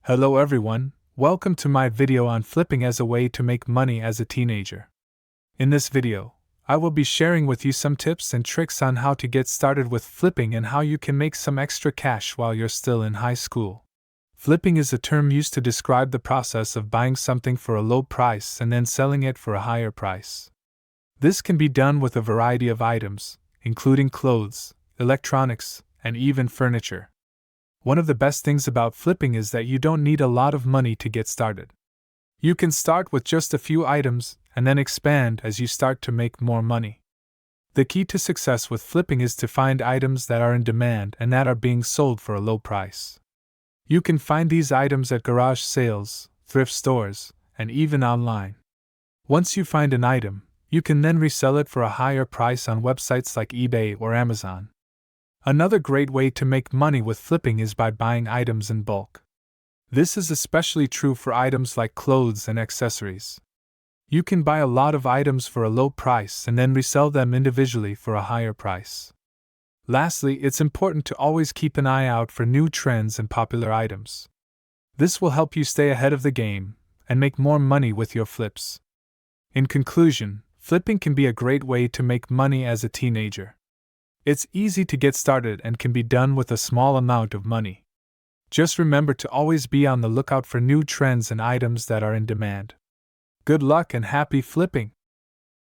Hello everyone, welcome to my video on flipping as a way to make money as a teenager. In this video, I will be sharing with you some tips and tricks on how to get started with flipping and how you can make some extra cash while you're still in high school. Flipping is a term used to describe the process of buying something for a low price and then selling it for a higher price. This can be done with a variety of items, including clothes, electronics, and even furniture. One of the best things about flipping is that you don't need a lot of money to get started. You can start with just a few items and then expand as you start to make more money. The key to success with flipping is to find items that are in demand and that are being sold for a low price. You can find these items at garage sales, thrift stores, and even online. Once you find an item, you can then resell it for a higher price on websites like eBay or Amazon. Another great way to make money with flipping is by buying items in bulk. This is especially true for items like clothes and accessories. You can buy a lot of items for a low price and then resell them individually for a higher price. Lastly, it's important to always keep an eye out for new trends and popular items. This will help you stay ahead of the game and make more money with your flips. In conclusion, flipping can be a great way to make money as a teenager. It's easy to get started and can be done with a small amount of money. Just remember to always be on the lookout for new trends and items that are in demand. Good luck and happy flipping!